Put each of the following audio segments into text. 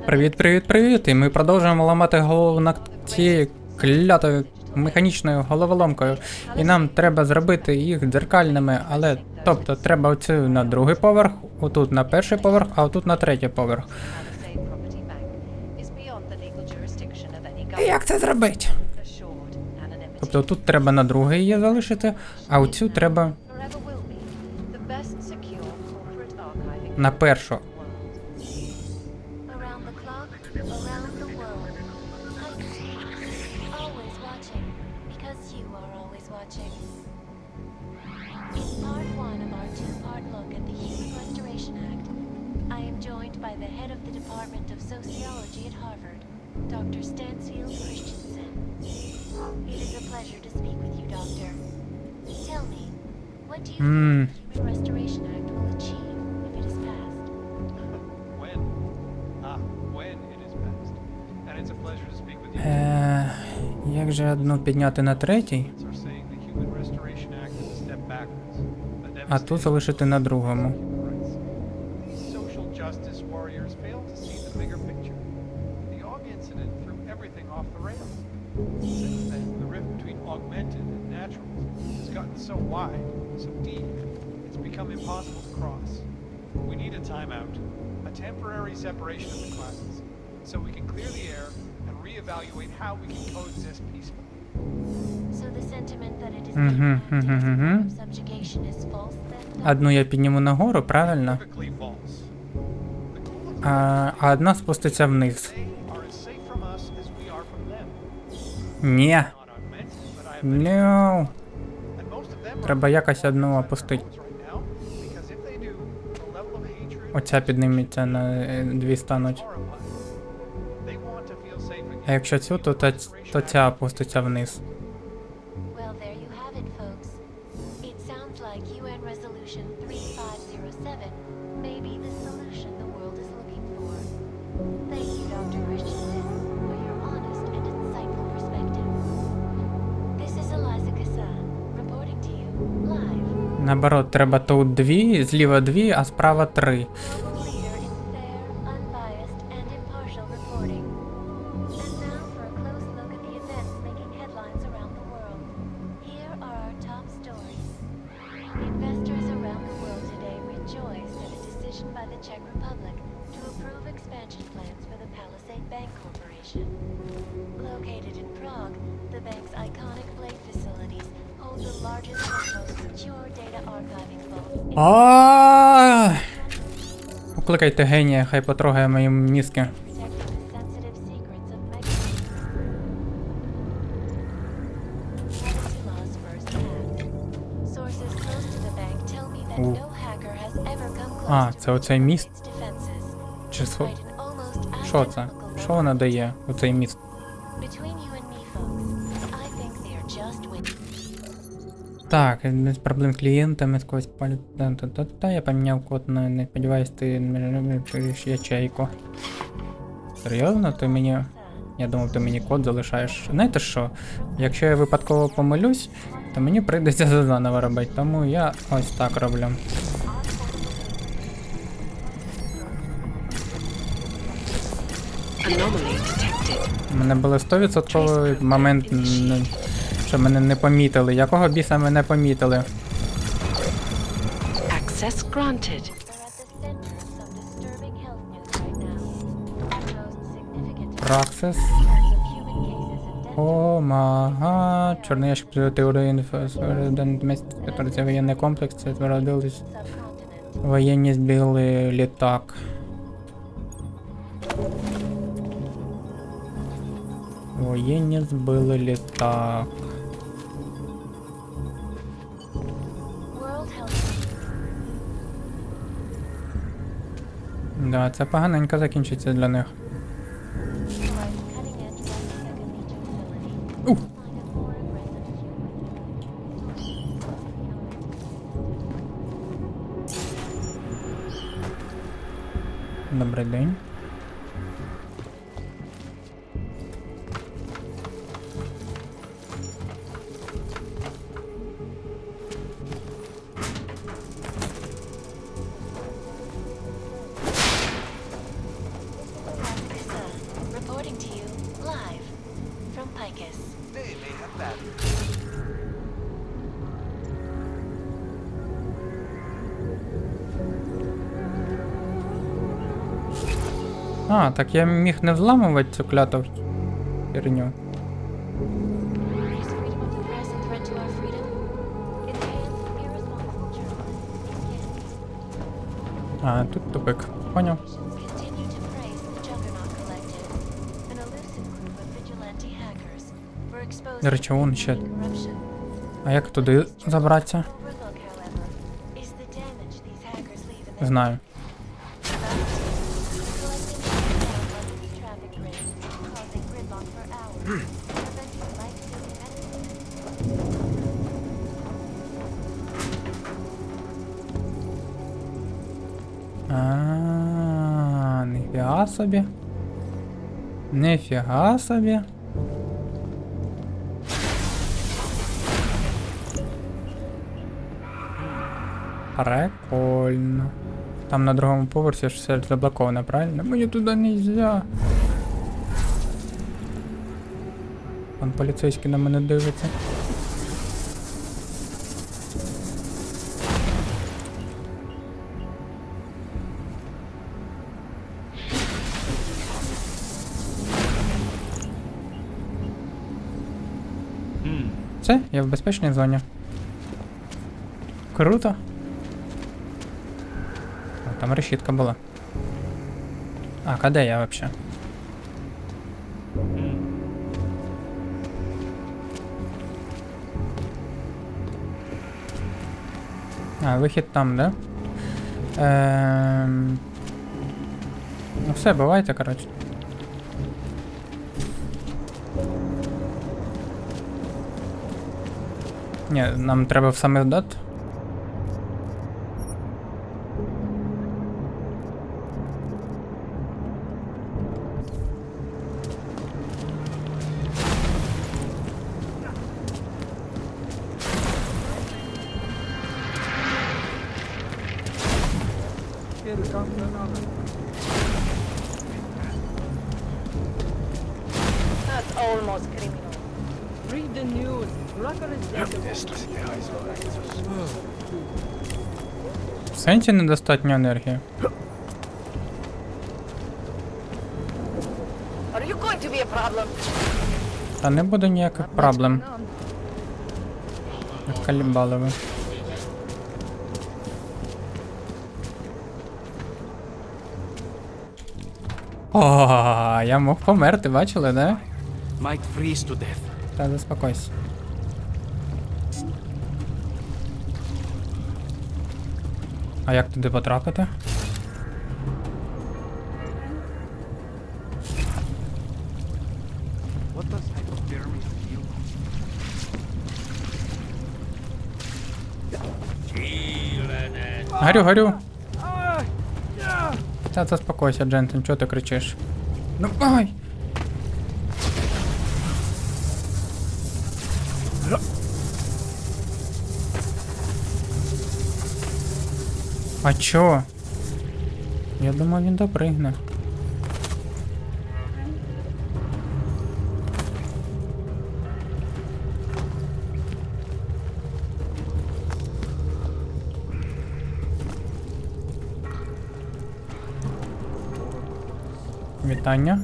Привіт! І ми продовжуємо ламати голову над цією клятою механічною головоломкою. І нам треба зробити їх дзеркальними, але, тобто, треба оцю на другий поверх, отут на перший поверх, а отут на третій поверх. Як це зробити? Тобто тут треба на другий її залишити, а оцю треба на першу. Як же одну підняти на третій, а ту залишити на другому? Evaluate how we can coexist peacefully. So the sentiment that it is subjugation is false then? Одну я підніму нагору, правильно? А одна спуститься вниз. Ні. No. Треба якось одну опустити. Оця підніметься на дві стануть. А якщо цю, то ця опуститься вниз. Well, there you have it, folks. It sounds like UN Resolution 3507 may be the solution the world is looking for. Thank you, Dr. Christensen, for your honest and insightful perspective. This is Eliza Kassan, reporting to you live. Наоборот, треба тут дві, зліва дві, а справа три. Located in Prague, the bank's iconic blade facilities hold the largest and most secure data archiving vault. Покликайте генія, хай потрогає мої мізки. Це оцей міст? Чи що це? Що вона дає, оцей міст? Так, без проблем з клієнтами, з когось палю. Я поміняв код на не сподіваюсь, ти ячейку. Серйозно? Ти мені... Я думав, ти мені код залишаєш. Знаєте що? Якщо я випадково помилюсь, то мені прийдеться заново робити, тому я ось так роблю. У мене було 100% момент, що мене не помітили. Якого біса мене помітили? Access granted. Процесор. О, мага. Чорний ящик теорії інформації. Це воєнний комплекс, це зродились. Воєнні збили літак. Воєнні збили літак. Да, це поганенько закінчиться для них. Добрий день. А, так я міг не взламувати цю кляту херню. Is freedom of the press a threat to our freedom? In the hands of irresponsible journalists, it can. А, тут тупик. Поняв. Continue to praise the Juggernaut Collective, an elusive group of vigilante hackers, for exposing До речі, вон ще. corruption. А як туди забратися? Overlook, however, is the damage these hackers leave in their Знаю. traffic grid, causing gridlock for hours, preventing life-saving medicine. Ніфіга собі. Ніфіга собі. Прикольно. Там на другому поверсі ж все заблоковано, правильно? Мені туди нельзя. Пан поліцейський на мене дивиться. Все, я в безпечній зоні. Круто. О, там решітка була. А де я вообще? А, вихід там, да? Ну все, бувайте, коротше. Ні, нам треба в саме дат. That's almost criminal. Read the news. Rucker is dead. В сенсі недостатньо енергії. Are you going to be a problem? Та не буде ніяких проблем. Калібали ви. О, я мог померти, бачили, да? Might freeze to death. Та заспокойся. А як туди потрапити? What does hypothermia feel like? Горю, горю. Та заспокойся, Джентон, чого ти кричиш? Ну, ай! А чо? Я думав, він допригне. Вітання.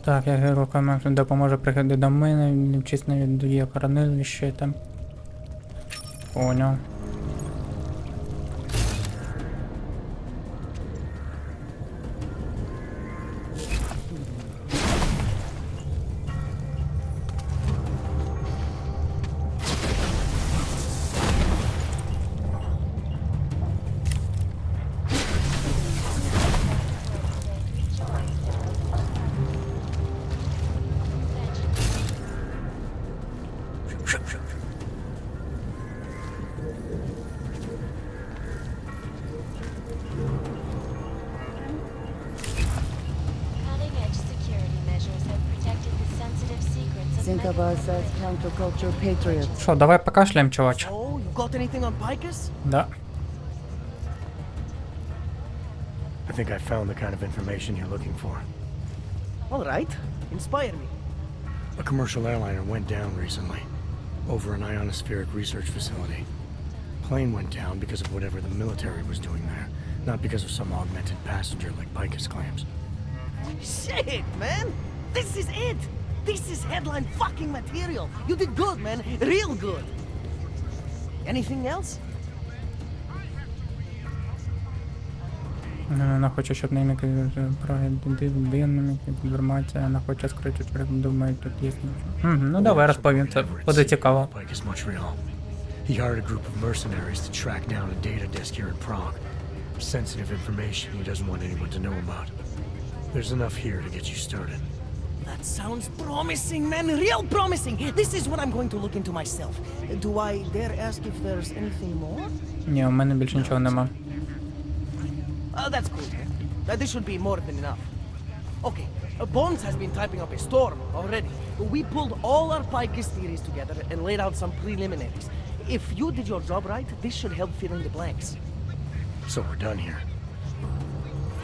Так, я руками допоможе приходити до мене, чесно віддає хранилище там. Поняв. Think of us as counterculture patriots. Що, давай покашляємо, чувач. Oh, you got anything on Picus? Да. I think I found the kind of information you're looking for. All right, inspire me. A commercial airliner went down recently, over an ionospheric research facility. Plane went down because of whatever the military was doing there. Not because of some augmented passenger like Picus claims. Shit, man! This is it! This is headline fucking material! You did good, man! Real good! Anything else? Вона хоче, щоб ними прогидинами інформація, вона хоче скрити, що думають, тут є. Ну давай розповім, це буде цікаво. Picus Montreal. He hired a group of mercenaries to track down a data disk here in Prague. Sensitive information he doesn't want anyone to know about. There's enough here to get you started. That sounds promising, man! Real promising! This is what I'm going to look into myself. Do I dare ask if there's anything more? Ні, у мене більше нічого нема. That's cool. This should be more than enough. Okay, Bones has been typing up a storm already. We pulled all our Picus theories together and laid out some preliminaries. If you did your job right, this should help fill in the blanks. So we're done here.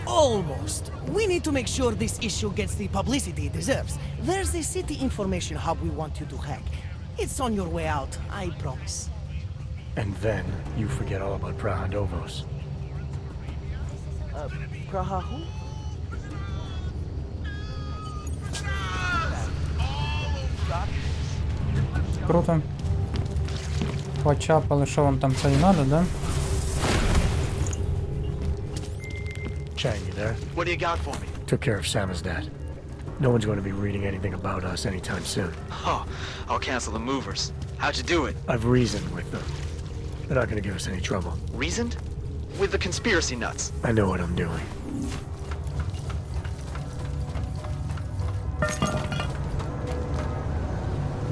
Almost. We need to make sure this issue gets the publicity it deserves. There's a city information hub we want you to hack. It's on your way out, I promise. And then you forget all about Prahandovos. Praha who? Круто. Хоча б, але що вам там це і надо, да? Chang, you there? What do you got for me? Took care of Samizdat. No one's going to be reading anything about us anytime soon. Oh, I'll cancel the movers. How'd you do it? I've reasoned with them. They're not going to give us any trouble. Reasoned? With the conspiracy nuts. I know what I'm doing.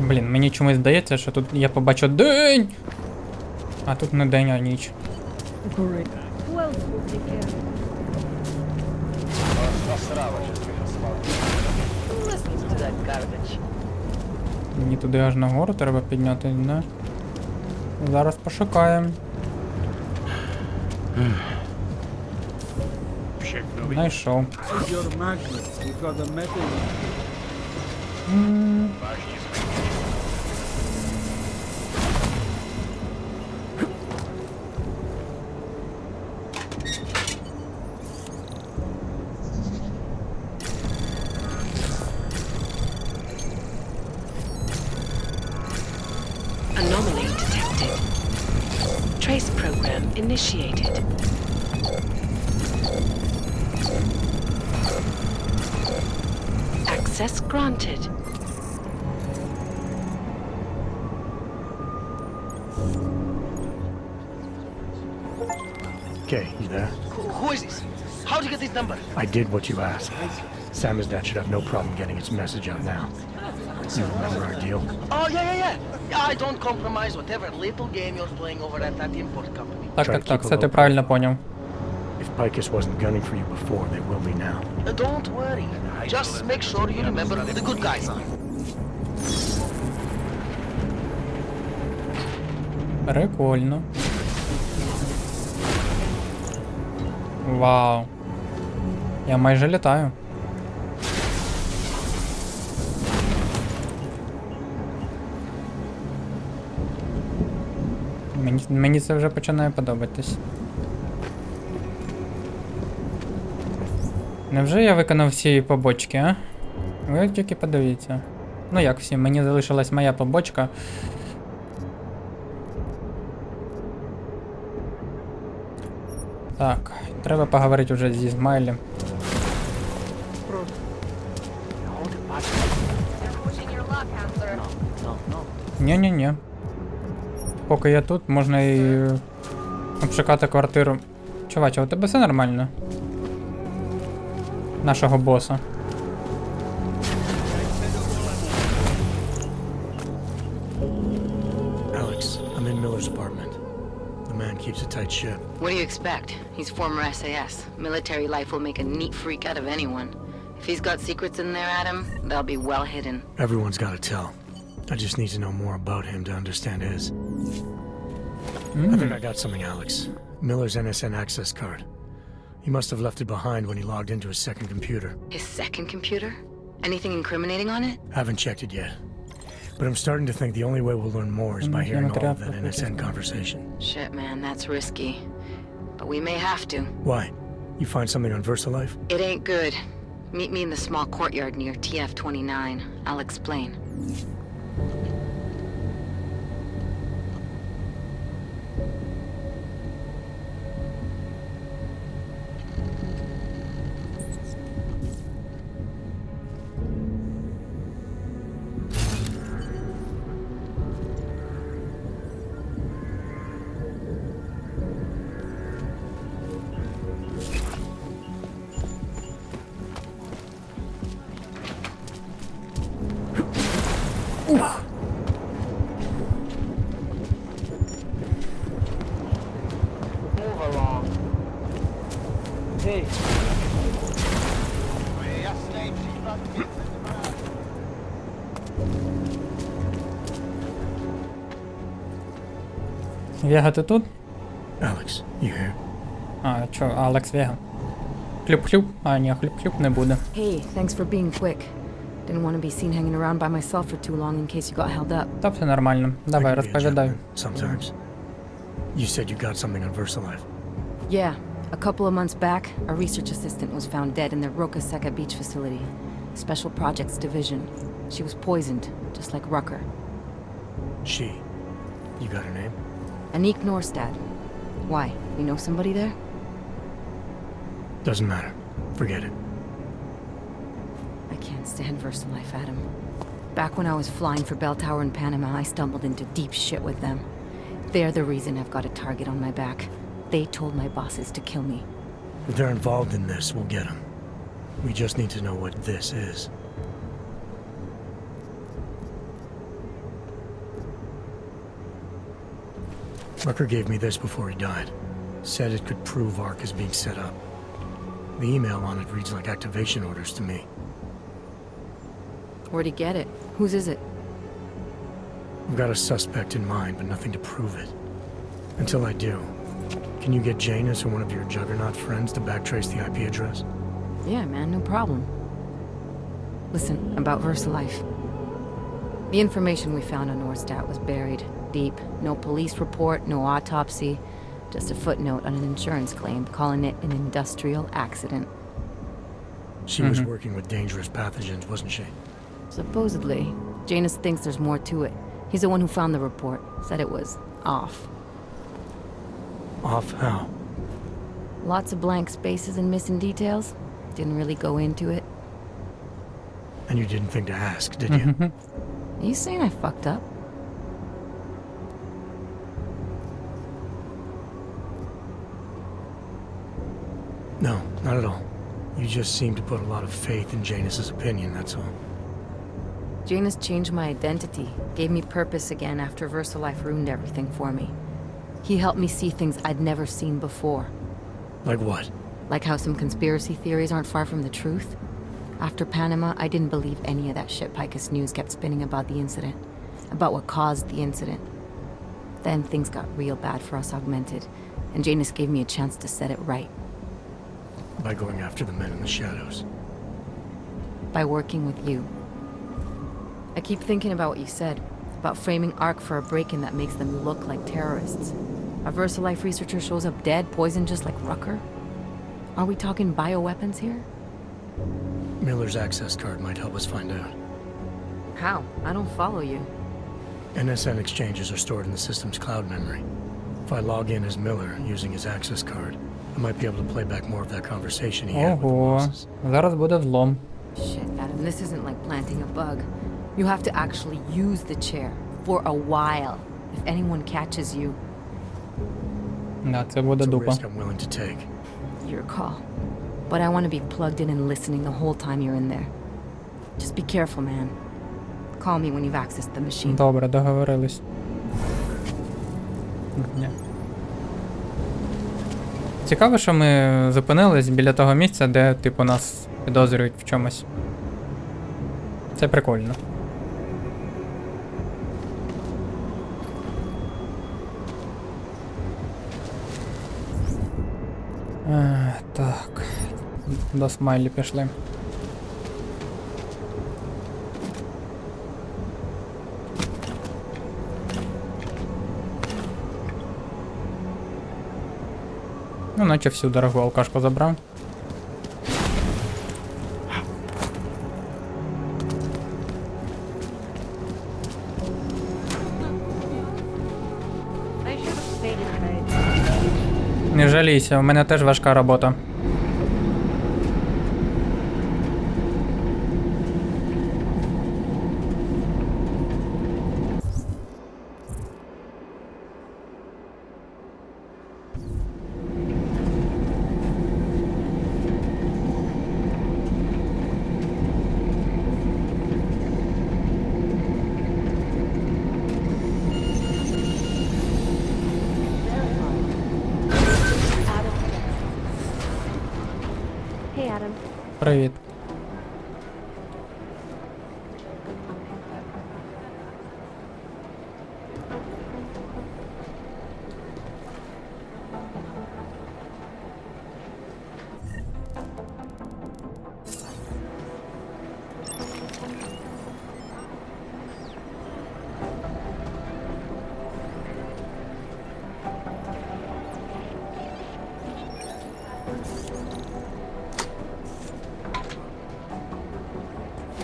Блін, мені чомусь здається, що тут я побачу день! А тут не день, а ніч. Great. Who else will take care of it? Listen to that garbage. Мені туди аж нагору треба підняти, не? Зараз пошукаємо. Знайшов. Your magnets, we've got a metal. Anomaly detected. Trace program initiated. Access granted. Okay, you there? Who is this? How'd you get this number? I did what you asked. Samizdat should have no problem getting its message out now. You remember our deal? Oh, yeah. I don't compromise whatever little game you're playing over at that import company. Так, все ти правильно поняв. If Picus wasn't gunning for you before, they will be now. Don't worry. Just make sure you remember who the good guys are. Прикольно. Вау. Я майже літаю. Мені це вже починає подобатись. Невже я виконав всі побочки, а? Ви тільки подивіться. Ну як всі, мені залишилась моя побочка. Так, треба поговорити вже зі Змайлі. Ні-ні-ні. Поки я тут, можна і обшукати квартиру. Чуваче, у тебе все нормально? Нашого боса. Alex, I'm in Miller's apartment. The man keeps a tight ship. What do you expect? He's former SAS. Military life will make a neat freak out of anyone. If he's got secrets in there, Adam, they'll be well hidden. Everyone's got to tell. I just need to know more about him to understand his. I think I got something, Alex. Miller's NSN access card. He must have left it behind when he logged into his second computer. His second computer? Anything incriminating on it? Haven't checked it yet. But I'm starting to think the only way we'll learn more is by hearing all of that NSN conversation. Shit, man, that's risky. but we may have to. Why? You find something on VersaLife? It ain't good. Meet me in the small courtyard near TF-29. I'll explain. Move along. Hey. Вега, ти тут? Alex, you here? А, чо, Алекс Вега. Хлюп-хлюп. А, ні, хлюп-хлюп не буде. Hey, thanks for being quick. Didn't want to be seen hanging around by myself for too long in case you got held up. Та все нормально. Давай, I can be a розповідай. gentleman sometimes. You said you got something on VersaLife. Yeah, a couple of months back, a research assistant was found dead in the Rokaseka Beach facility. Special Projects Division. She was poisoned, just like Rucker. She. You got her name? Anik Norstad. Why? You know somebody there? Doesn't matter. Forget it. I can't stand VersaLife, Adam. Back when I was flying for Bell Tower in Panama, I stumbled into deep shit with them. They're the reason I've got a target on my back. They told my bosses to kill me. If they're involved in this, we'll get them. We just need to know what this is. Rucker gave me this before he died. Said it could prove ARC is being set up. The email on it reads like activation orders to me. Where'd he get it? Whose is it? I've got a suspect in mind, but nothing to prove it. Until I do, can you get Janus or one of your Juggernaut friends to backtrace the IP address? Yeah, man, no problem. Listen, about VersaLife. The information we found on Norstad was buried deep. No police report, no autopsy. Just a footnote on an insurance claim calling it an industrial accident. She was working with dangerous pathogens, wasn't she? Supposedly. Janus thinks there's more to it. He's the one who found the report. Said it was off. Off how? Lots of blank spaces and missing details. Didn't really go into it. And you didn't think to ask, did you? Are you saying I fucked up? No, not at all. You just seem to put a lot of faith in Janus's opinion, that's all. Janus changed my identity, gave me purpose again after VersaLife ruined everything for me. He helped me see things I'd never seen before. Like what? Like how some conspiracy theories aren't far from the truth. After Panama, I didn't believe any of that shit Picus News kept spinning about the incident. About what caused the incident. Then things got real bad for us Augmented, and Janus gave me a chance to set it right. By going after the men in the shadows. By working with you. I keep thinking about what you said, about framing ARC for a break-in that makes them look like terrorists. A VersaLife researcher shows up dead, poisoned just like Rucker? Are we talking bioweapons here? Miller's access card might help us find out. How? I don't follow you. NSN exchanges are stored in the system's cloud memory. If I log in as Miller using his access card, I might be able to play back more of that conversation he had with the Ого, bosses. зараз буде взлом. Shit, Adam, this isn't like planting a bug. You have to actually use the chair. For a while. If anyone catches you, Да, це буде It's a дупа. risk I'm willing to take. your call. But I want to be plugged in and listening the whole time you're in there. Just be careful, man. Call me when you've accessed the machine. Добре, договорились. Ні. Цікаво, що ми зупинились біля того місця, де, типу, нас підозрюють в чомусь. Це прикольно. Так. До Смайлі пішли. Ну, наче всю дорогу алкашку забрав. I should have stayed inside. Не жалійся, у мене теж важка робота. Hey, Adam. Привіт.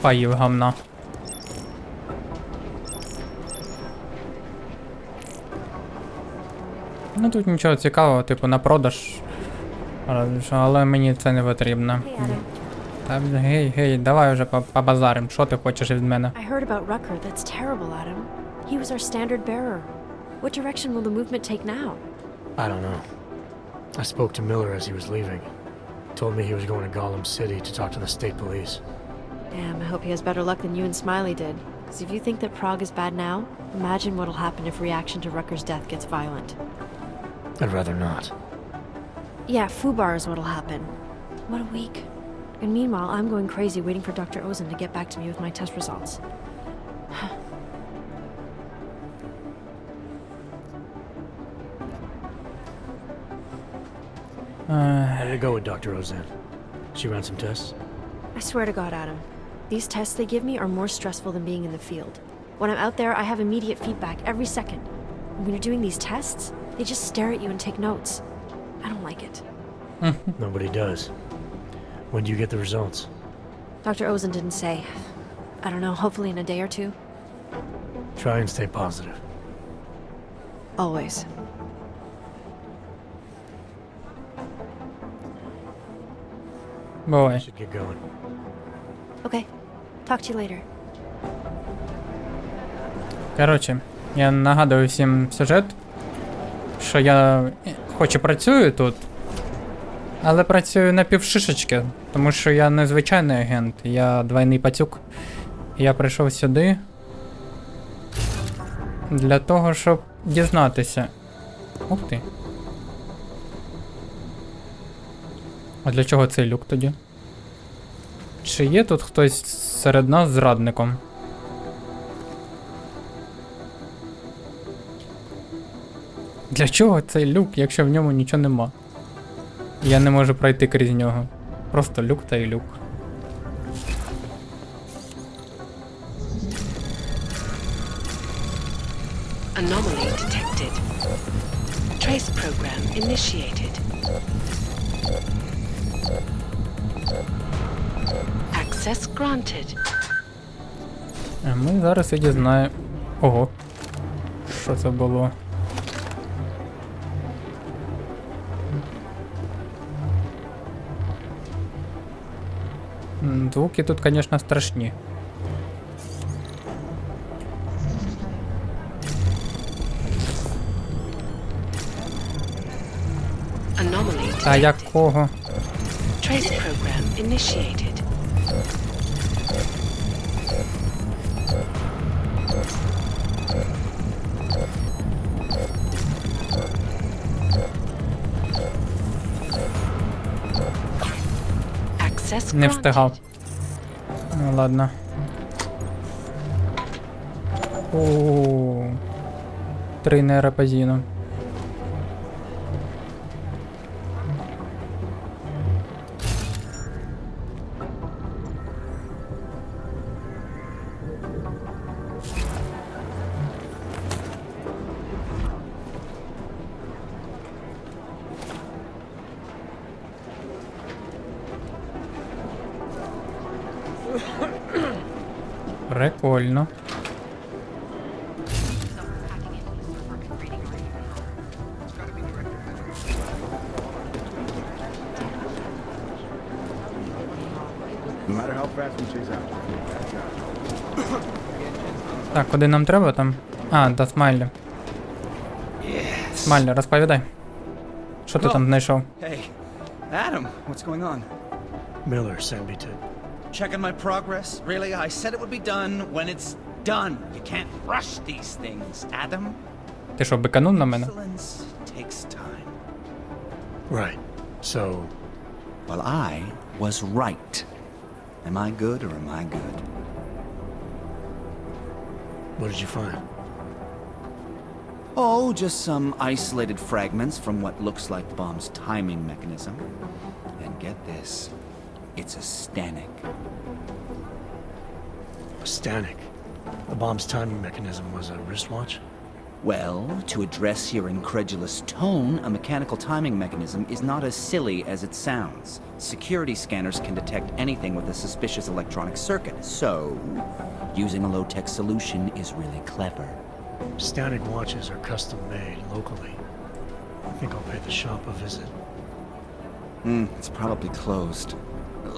Поїв гамна. Ну тут нічого цікавого, типу на продаж. Але мені це не потрібно. Hey, Adam. Та гей, давай вже побазарим. Що ти хочеш від мене? I heard about Rucker. That's terrible, Adam. He was our standard bearer. What direction will the movement take now? I don't know. I spoke to Miller as he was leaving. Told me he was going to Gollum City to talk to the state police. Damn, I hope he has better luck than you and Smiley did. Because if you think that Prague is bad now, imagine what'll happen if reaction to Rucker's death gets violent. I'd rather not. Yeah, Fubar is what'll happen. What a week. And meanwhile, I'm going crazy waiting for Dr. Ozen to get back to me with my test results. How did it go with Dr. Ozen? She ran some tests? I swear to God, Adam. These tests they give me are more stressful than being in the field. When I'm out there, I have immediate feedback every second. And when you're doing these tests, they just stare at you and take notes. I don't like it. Nobody does. When do you get the results? Dr. Ozen didn't say. I don't know, hopefully in a day or two. Try and stay positive. Always. Бувай. Should get going. Okay. Talk to you later. Коротше, я нагадую всім сюжет, що я хоч і працюю тут, але працюю на півшишечки, тому що я не звичайний агент, я двойний пацюк. Я прийшов сюди для того, щоб дізнатися. Ух ти. А для чого цей люк тоді? Чи є тут хтось серед нас зрадником? Для чого цей люк, якщо в ньому нічого нема? Я не можу пройти крізь нього. Просто люк та й люк. Anomaly detected. Trace program initiated. Access granted. А ми зараз і дізнаємо. Ого. Що це було? Звуки тут, звісно, страшні. Anomaly detected. А якого? Trace program initiated. Access Не granted. встигав. Ну ладно. О, 3 нейропозіну. Прикольно. Так, куди нам треба там? А, до Смайлі. Смайлі, розповідай. Що ти там знайшов? Hey, Adam, what's going on? Miller sent me to... Checking my progress? Really? I said it would be done when it's done. You can't rush these things, Adam. Ти що, биканув на мене? Excellence takes time. Right. So... Well, I was right. Am I good or am I good? What did you find? Oh, just some isolated fragments from what looks like the bomb's timing mechanism. And get this, it's a static. A static? The bomb's timing mechanism was a wristwatch? Well, to address your incredulous tone, a mechanical timing mechanism is not as silly as it sounds. Security scanners can detect anything with a suspicious electronic circuit, so using a low-tech solution is really clever. Static watches are custom made locally. I think I'll pay the shop a visit. It's probably closed.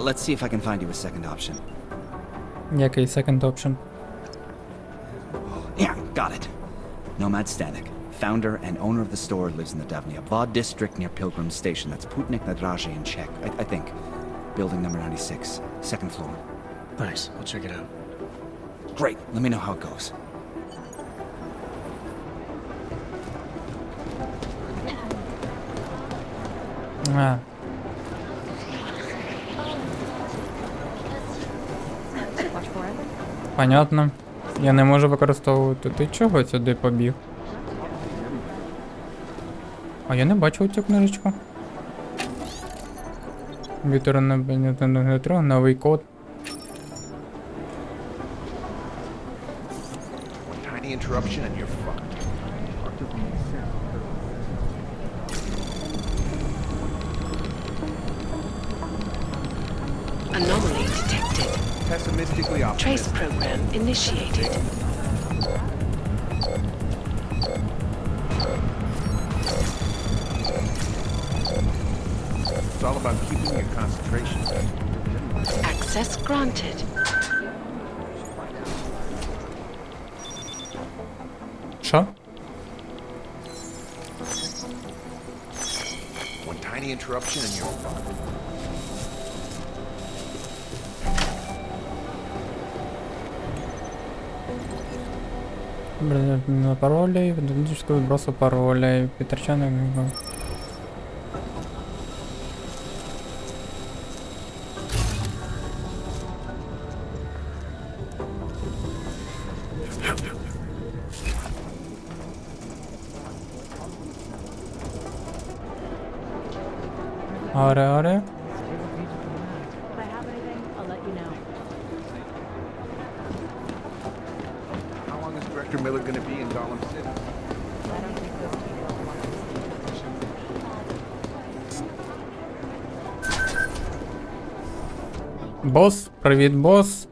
Let's see if I can find you a second option. Який second option? Yeah, got it. Nomad Stanek, founder and owner of the store, lives in the Davnia Vod district near Pilgrim Station. That's Putnik Nadraji in Czech, I think. Building number 96, second floor. Thanks, I'll check it out. Great, let me know how it goes. А. Понятно. Я не можу використовувати. Ти чого сюди побіг? А я не бачив цю книжечку. Вітер новий код. Tiny interruption and you're fucked. Anomaly detected. Pessimistically Trace optimistic. program initiated. It's all about keeping your concentration. Access granted. Що? One tiny interruption and you're fucked. Паролей, автоматического вброса паролей, потрачання. Аре. If I have anything, I'll let you know. How long is Director Miller going to be in Gollum City? I don't think those people want to see the mission. Бос, привіт, бос.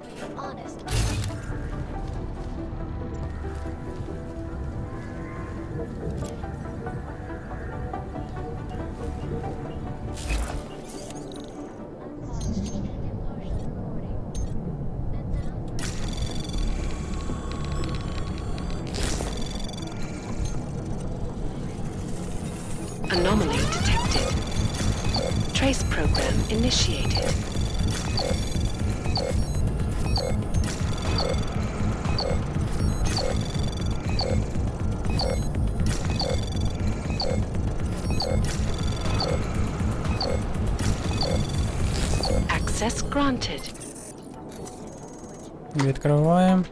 Anomaly detected. Trace program initiated. Access granted. Відкриваємо.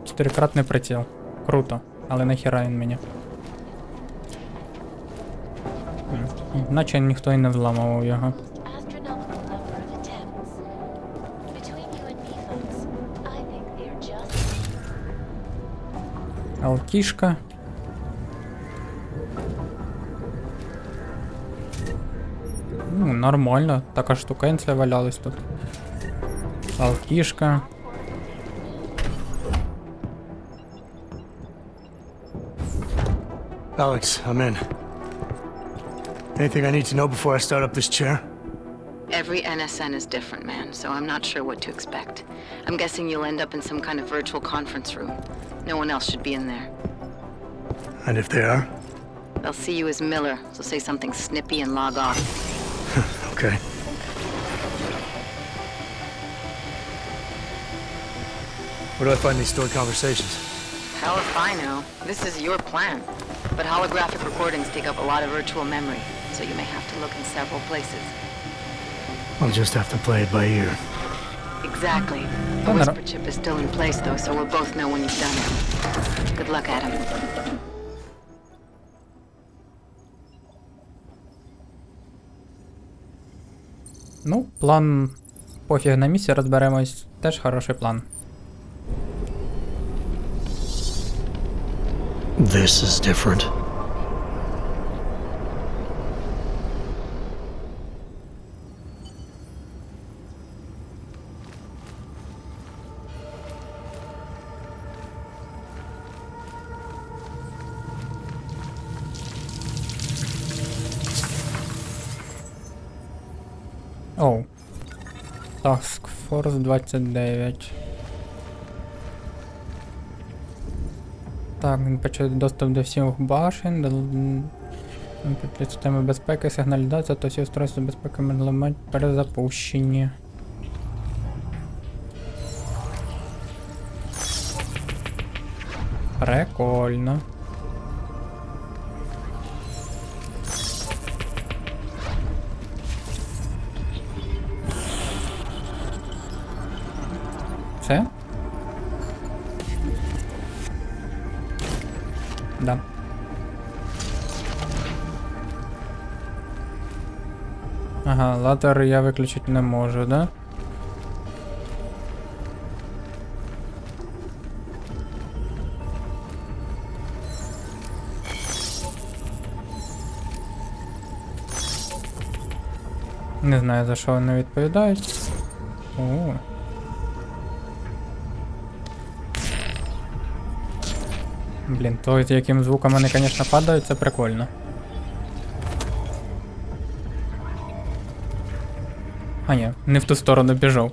4-кратний приціл. Круто. Але нахіра він мені. Наче ніхто і не взламував його. Astronomical number of attempts. Between you and me, folks, I think they're just... Алкішка. Ну, нормально. Така штукенція валялась тут. Алкішка. Alex, I'm in. Anything I need to know before I start up this chair? Every NSN is different, man, so I'm not sure what to expect. I'm guessing you'll end up in some kind of virtual conference room. No one else should be in there. And if they are? They'll see you as Miller, so say something snippy and log off. Okay. Where do I find these stored conversations? Hell if I know. This is your plan. But holographic recordings take up a lot of virtual memory, so you may have to look in several places. I'll just have to play it by ear. Exactly. The whisper chip is still in place, though, so we'll both know when you've done it. Good luck, Adam. Ну, план пофіг на місці, розберемось. Теж хороший план. This is different. Оу. Task Force 29. Так, він почав доступ до всіх башен, до системи безпеки, сигналізація та всі устройства безпеки можуть перезапущені. Прикольно. Все? Да. Ага, ладер я виключити не можу, да? Не знаю, за що вони відповідають. О. Блін, то з яким звуком вони, звісно, падають, це прикольно. А ні, не в ту сторону біжав.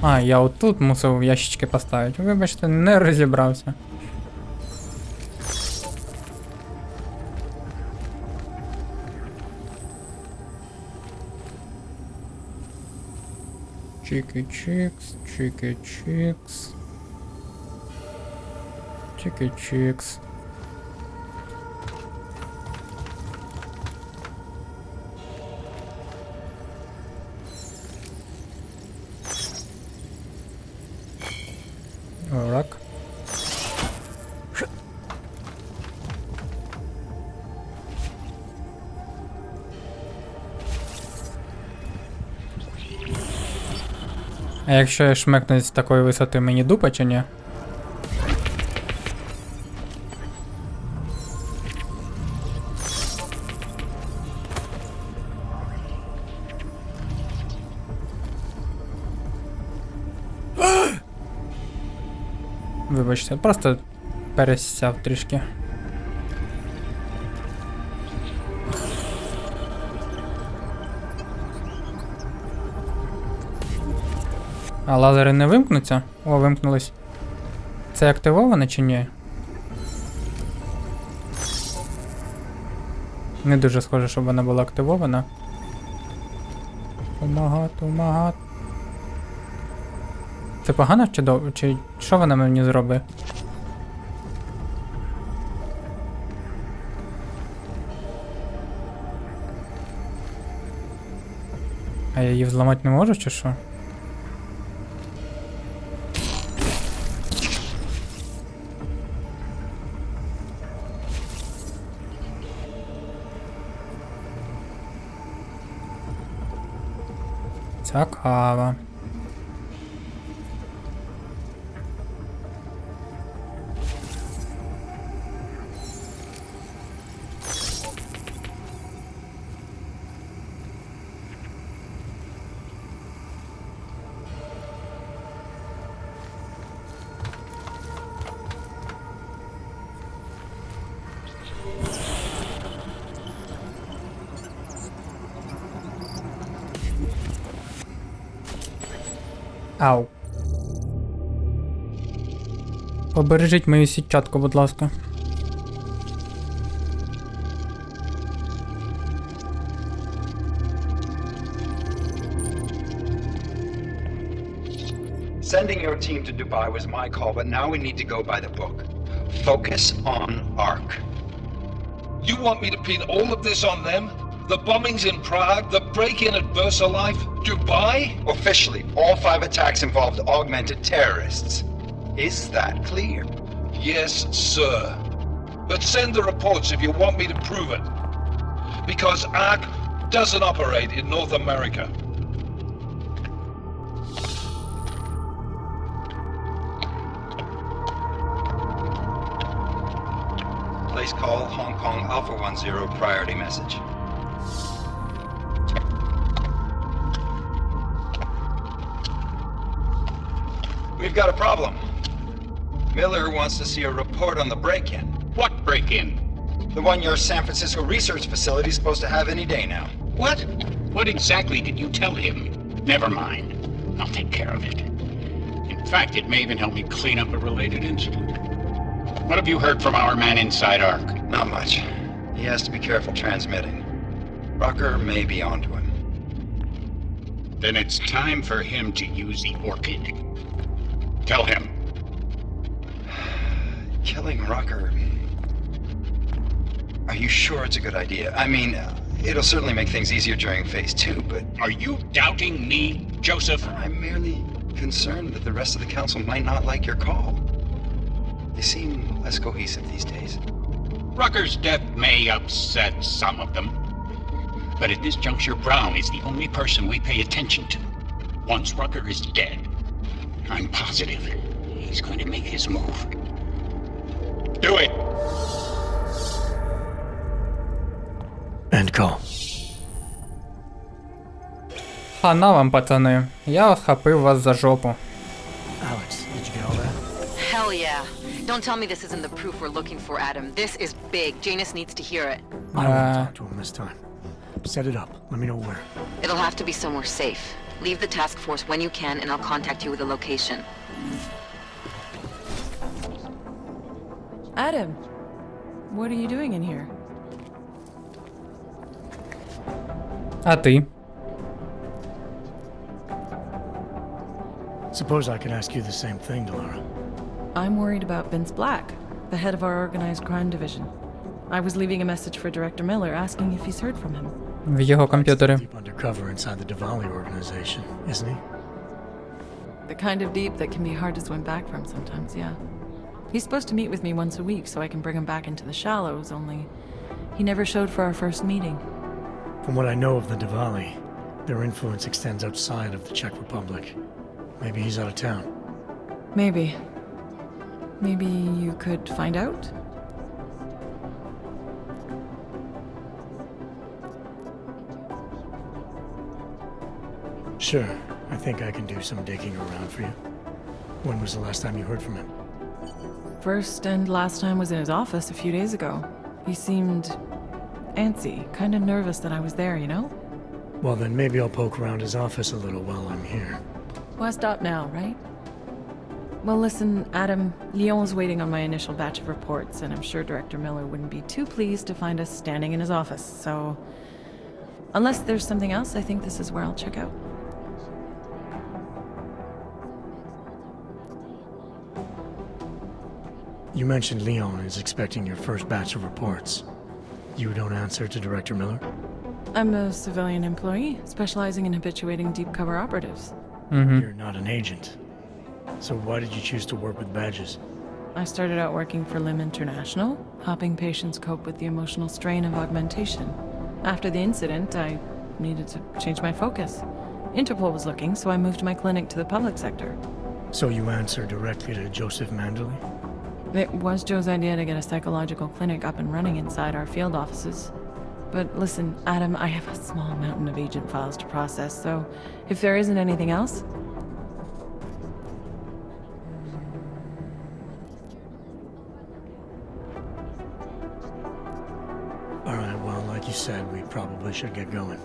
А, я отут мусив ящички поставити. Вибачте, не розібрався. Чики-чикс, чики-чикс. Чики-чикс. Рак. А якщо я шмекну з такої висоти, мені дупа чи ні? Вибачте, просто пересяв трішки. А лазери не вимкнуться? О, вимкнулись. Це активовано чи ні? Не дуже схоже, щоб вона була активована. Умагат. Це погано чи добре? Чи що вона мені зробить? А я її взламати не можу, чи що? Цікаво. Ау. Побережіть мою сітчатку, будь ласка. Sending your team to Dubai was my call, but now we need to go by the book. Focus on ARC. You want me to pin all of this on them? The bombings in Prague, the break-in at VersaLife, Dubai? Officially, all 5 attacks involved augmented terrorists. Is that clear? Yes, sir. But send the reports if you want me to prove it. Because ARC doesn't operate in North America. Place call Hong Kong Alpha 10 priority message. We've got a problem. Miller wants to see a report on the break-in. What break-in? The one your San Francisco research facility is supposed to have any day now. What? What exactly did you tell him? Never mind. I'll take care of it. In fact, it may even help me clean up a related incident. What have you heard from our man inside ARC? Not much. He has to be careful transmitting. Rucker may be onto him. Then it's time for him to use the orchid. Tell him. Killing Rucker. Are you sure it's a good idea? I mean, it'll certainly make things easier during phase 2, but... Are you doubting me, Joseph? I'm merely concerned that the rest of the council might not like your call. They seem less cohesive these days. Rucker's death may upset some of them. But at this juncture, Brown is the only person we pay attention to. Once Rucker is dead, I'm positive he's going to make his move. Do it! End call. Хана вам, пацани. Я схопив вас за жопу. Alex, did you get all that? Hell yeah. Don't tell me this isn't the proof we're looking for, Adam. This is big. Janus needs to hear it. I don't want to talk to him this time. Set it up. Let me know where. It'll have to be somewhere safe. Leave the task force when you can, and I'll contact you with a location. Adam, what are you doing in here? А ти? Suppose I could ask you the same thing, Delara. I'm worried about Vince Black, the head of our organized crime division. I was leaving a message for Director Miller asking if he's heard from him. В його комп'ютері. Deep undercover inside the Diwali organization, isn't he? The kind of deep that can be hard to swim back from sometimes, yeah. He's supposed to meet with me once a week so I can bring him back into the shallows, only he never showed for our first meeting. From what I know of the Diwali, their influence extends outside of the Czech Republic. Maybe he's out of town. Maybe. Maybe you could find out? Sure, I think I can do some digging around for you. When was the last time you heard from him? First and last time was in his office a few days ago. He seemed antsy, kind of nervous that I was there, you know? Well, then maybe I'll poke around his office a little while I'm here. Why stop now, right? Well, listen, Adam, Lyon's waiting on my initial batch of reports, and I'm sure Director Miller wouldn't be too pleased to find us standing in his office, so... Unless there's something else, I think this is where I'll check out. You mentioned Leon is expecting your first batch of reports. You don't answer to Director Miller? I'm a civilian employee, specializing in habituating deep cover operatives. You're not an agent. So why did you choose to work with badges? I started out working for LIM International, helping patients cope with the emotional strain of augmentation. After the incident, I needed to change my focus. Interpol was looking, so I moved my clinic to the public sector. So you answer directly to Joseph Mandley? It was Joe's idea to get a psychological clinic up and running inside our field offices. But listen, Adam, I have a small mountain of agent files to process, so if there isn't anything else... Alright, well, like you said, we probably should get going.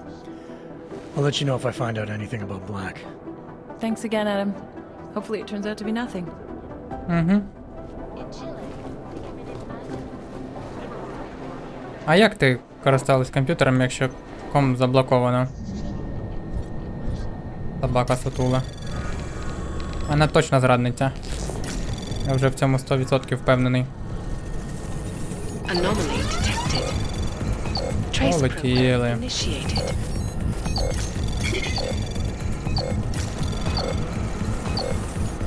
I'll let you know if I find out anything about Black. thanks again, Adam. Hopefully it turns out to be nothing. Угу. А як ти користалась комп'ютером, якщо ком заблоковано? Собака сутула. Вона точно зрадниця. Я вже в цьому 100% впевнений. Anomaly detected. Trace program Полетіли. initiated.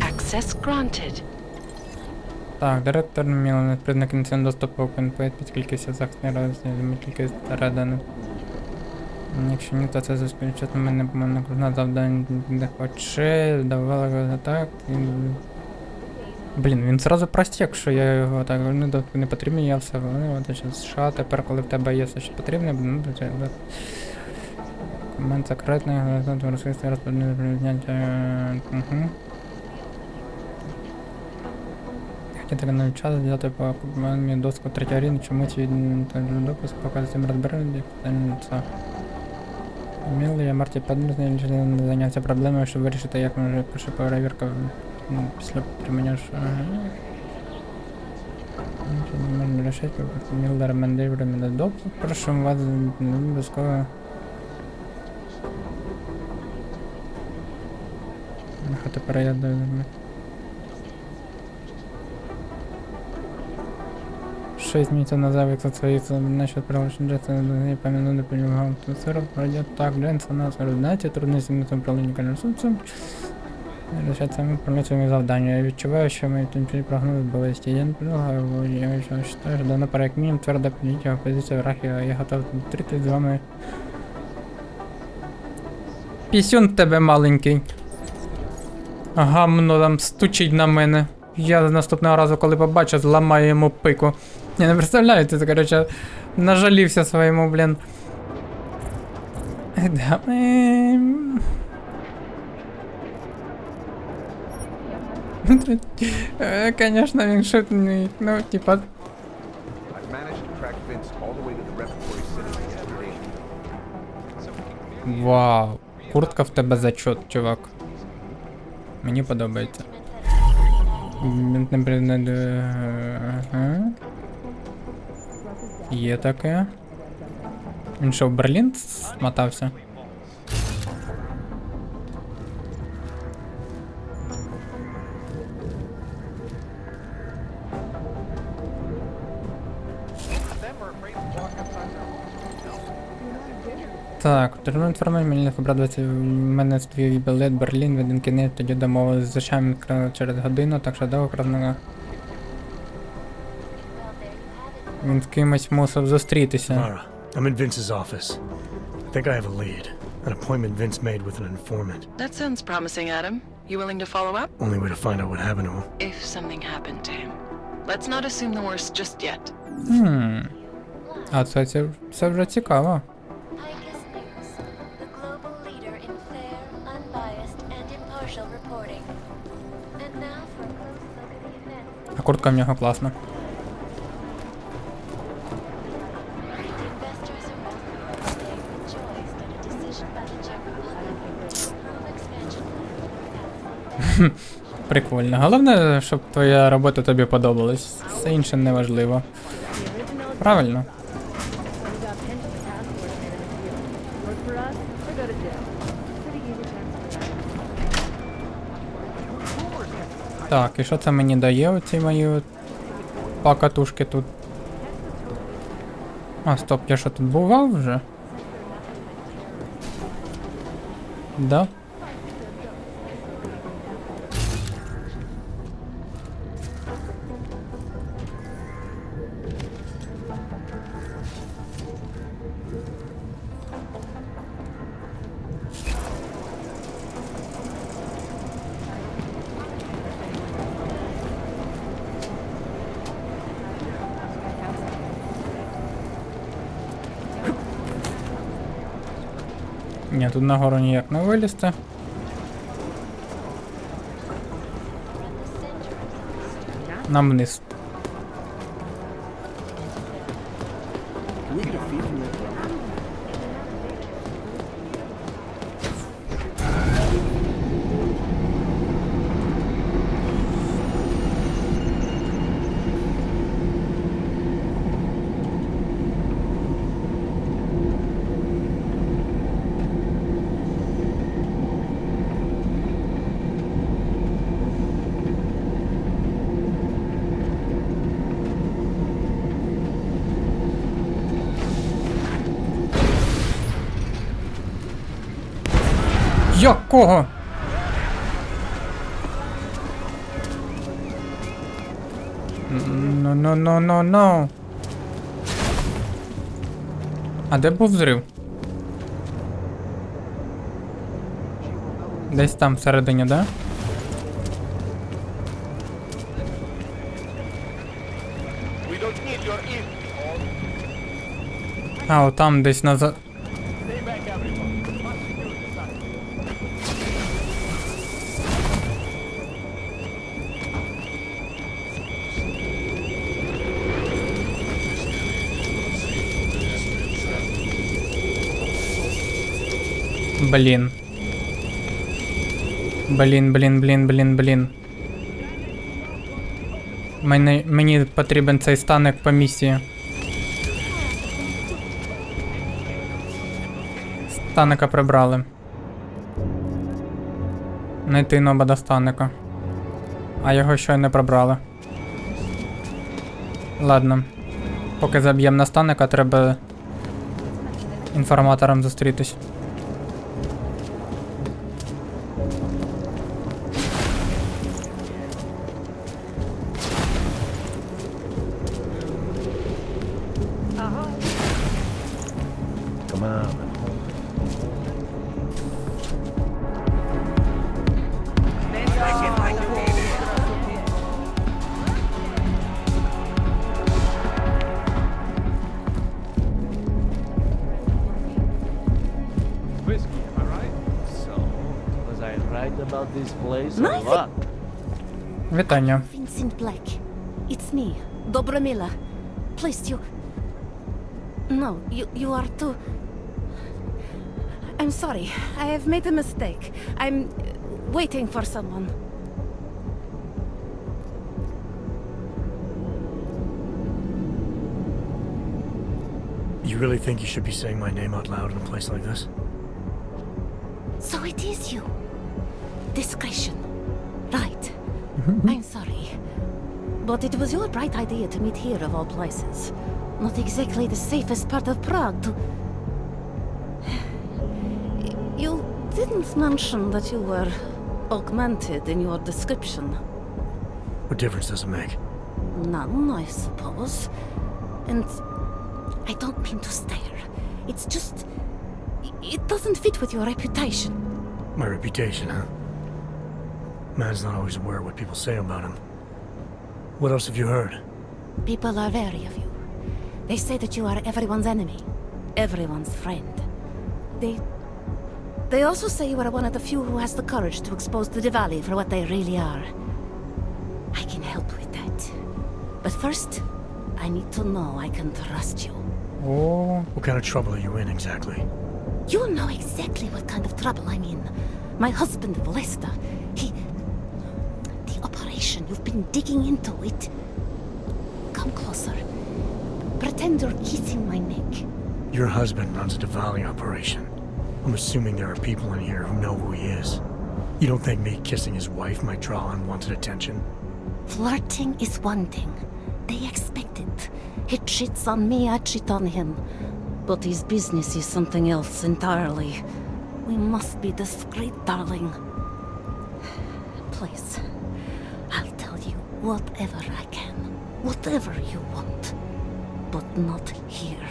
Access granted. Так, директор Мілан признак ініціального доступу КНП під кількістю захисних розділів, кількість переданих. Якщо ні, то це заспільчити мене помилка на завдання не хоче, давали так. Блін, він зразу простяк, що я його так не потрібно, я все виливаю, США, тепер коли в тебе є все, що потрібно, ну, то це, да. Комент секретний, розповісти розповідне прийняття, Хотіти на час взяти по мені доску 3 рівня, чомусь від допуск, поки з цим розберемося, це. Мілий, я Марті Падмірний, не зайнявся проблемою, щоб вирішити, як може пише перевірка після отримання Міллер Мендейвер мене допуск. Прошу вас, не обов'язково. Нехай тепер я даю. 6 місяців назад, як своїх насчет прилучення Дженсона, я пам'ятаю, не полюбав. Процесор пройде так, Дженсона, знаєте, трудності на цьому управлінні конструкцією. Решать саме управління завдання. Я відчуваю, що мої тимчасові прогнози були стієнт. Я вважаю, що давно пора як мінімум твердо підняття опозицію врахи, а я готов зустрітись з вами. Пісюн тебе маленький. Гамно там стучить на мене. Я наступного разу, коли побачу, зламаю йому пику. Я не представляю, ти, короче, нажалівся своєму, блін. Конечно, він шутний, ну, типа... I've managed to track Vince all the way to the repertory center yesterday. Вау, куртка в тебе зачет, чувак. Мені подобається. Є таке. Він що, в Берлін смотався? Так, треба інформацію, мені не обрадується, в мене свій білет Берлін, в один кінець, тоді домовились з Зачами через годину, так що довго красно. Він з кимось мусив зустрітися. Mara, I'm in Vince's office. I think I have a lead. An appointment Vince made with an informant. That sounds promising, Adam. You willing to follow up? Only way to find out what happened to him. If something happened to him. Let's not assume the worst just yet. А це вже цікаво. А куртка в нього класна. Прикольно. Головне, щоб твоя робота тобі подобалась. Все інше не важливо. Правильно? Так, і що це мені дає оці мої покатушки тут? А, стоп, я що тут бував вже? Да? Ні, тут нагору ніяк не вилізти. Нам вниз. Якого? No. А де був взрив? Десь там всередині, да? А, от там десь назад. Блін. Мені потрібен цей станок по місії. Станика прибрали. Найти ноба до станика. А його ще й не прибрали. Ладно. Поки заб'ємо на станика, треба інформатором зустрітись. Вітання. Vincent Black. It's me, Dobromila. Please, you... No, you are too... I'm sorry. I have made a mistake. I'm waiting for someone. You really think you should be saying my name out loud in a place like this? So it is you. Discretion. Right. I'm sorry. But it was your bright idea to meet here of all places. Not exactly the safest part of Prague to... You didn't mention that you were augmented in your description. What difference does it make? None, I suppose. And I don't mean to stare. It's just... It doesn't fit with your reputation. My reputation, huh? Man's not always aware of what people say about him. What else have you heard? People are wary of you. They say that you are everyone's enemy, everyone's friend. They also say you are one of the few who has the courage to expose the Diwali for what they really are. I can help with that. But first, I need to know I can trust you. Oh. What kind of trouble are you in exactly? You know exactly what kind of trouble I'm in. My husband, Lester, the operation, you've been digging into it. Come closer. Pretend you're kissing my neck. Your husband runs a Diwali operation. I'm assuming there are people in here who know who he is. You don't think me kissing his wife might draw unwanted attention? Flirting is one thing. They expect it. He cheats on me, I cheat on him. But his business is something else entirely. We must be discreet, darling. Please, I'll tell you whatever I can. Whatever you want. But not here.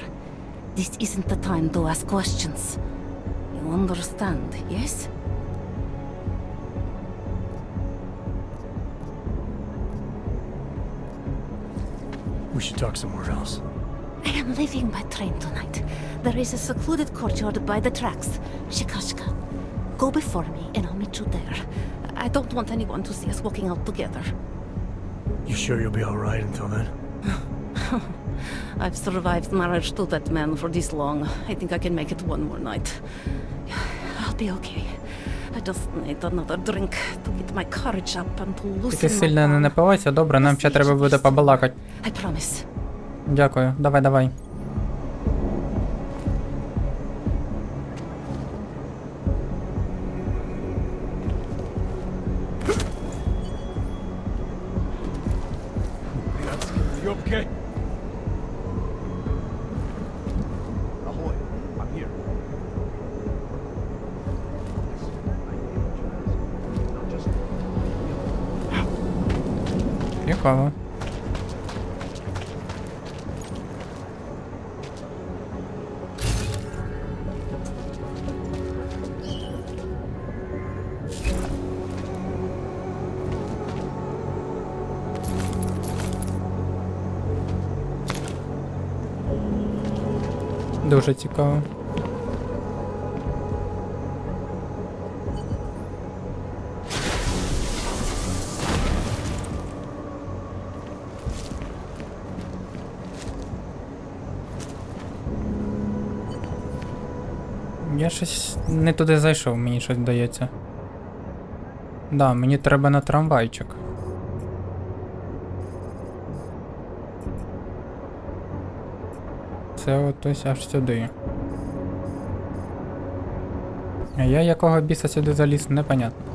This isn't the time to ask questions. You understand, yes? We should talk somewhere else. I am leaving by train tonight. There is a secluded courtyard by the tracks. Shikashka. Go before me and I'll meet you there. I don't want anyone to see us walking out together. You sure you'll be alright until then? I've survived marriage to that man for this long. I think I can make it one more night. I'll be okay. I just need another drink to get my courage up and to loosen Ти my сильно не напивайся, добре, нам ще треба буде побалакати. I promise. Дякую, давай. You okay? Ahoy, I'm here. цікаво. Дуже цікаво. Я щось не туди зайшов, мені щось здається. Да, мені треба на трамвайчик. Це от ось аж сюди. А я якого біса сюди заліз, непонятно.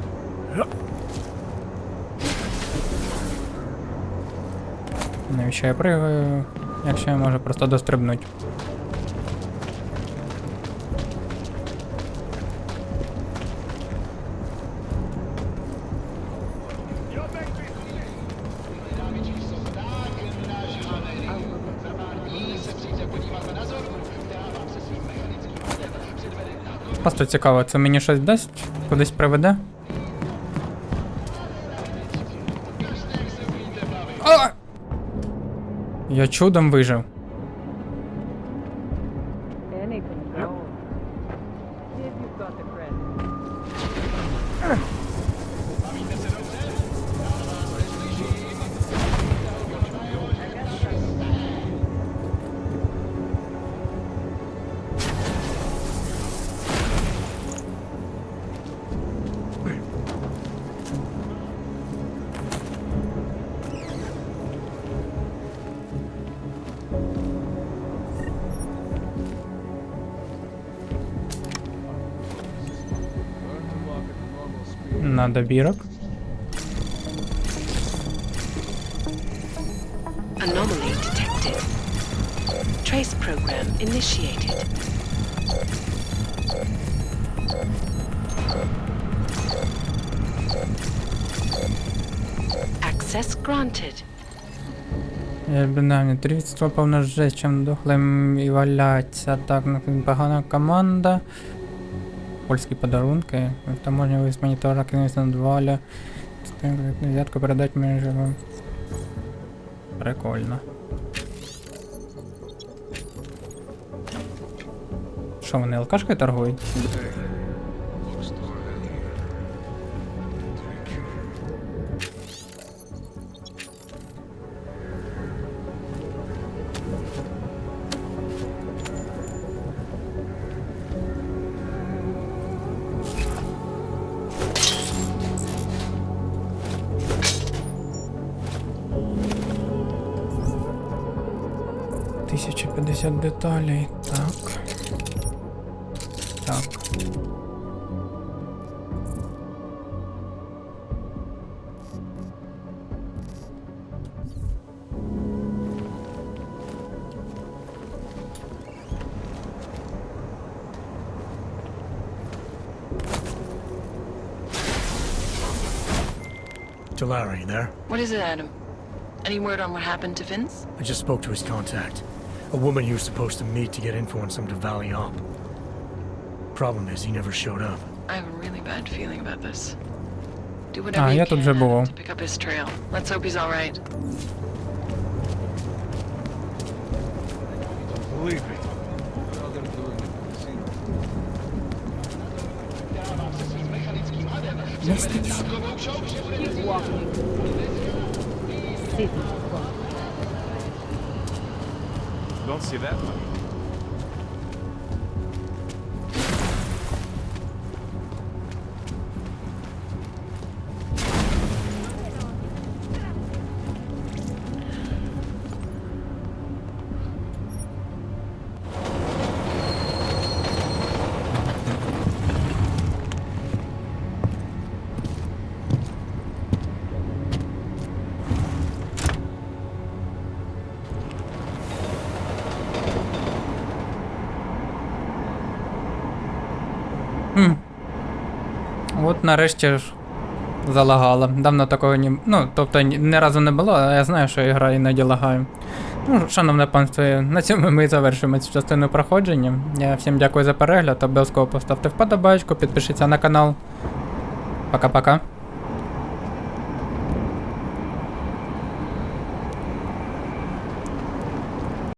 Навіщо я пригаю, якщо я можу просто дострибнути? Просто цікаво, це мені щось дасть? Кудись приведе? А! Я чудом вижив. Anything goes. If you've got the credit. На добірок. Anomaly detected. Trace program initiated. Access granted. Я бінарні трівство повно жесть, чим дохлим і валяться. Так, погана команда. Польські подарунки. Таможня вис монітора, Kingston 2. Взятку передать між. Прикольно. Що, вони алкашкою торгують? Тисяча 50 деталей. Так. Так. Delara, you there? What is it, Adam? Any word on what happened to Vince? I just spoke to his contact. A woman he was supposed to meet to get info on some Valley op. Problem is, he never showed up. I have a really bad feeling about this. Do whatever you я тут вже can був. to pick up his trail. Let's hope he's all right. Believe me. What are they doing in the casino? Keep walking. Sit. Don't see that money. От нарешті ж залагала. Давно такого ні... Ну, тобто ні разу не було, але я знаю, що гра іноді лагає. Ну, шановне панство, на цьому ми завершуємо цю частину проходження. Я всім дякую за перегляд, обов'язково поставте вподобайку, підпишіться на канал. Пока-пока.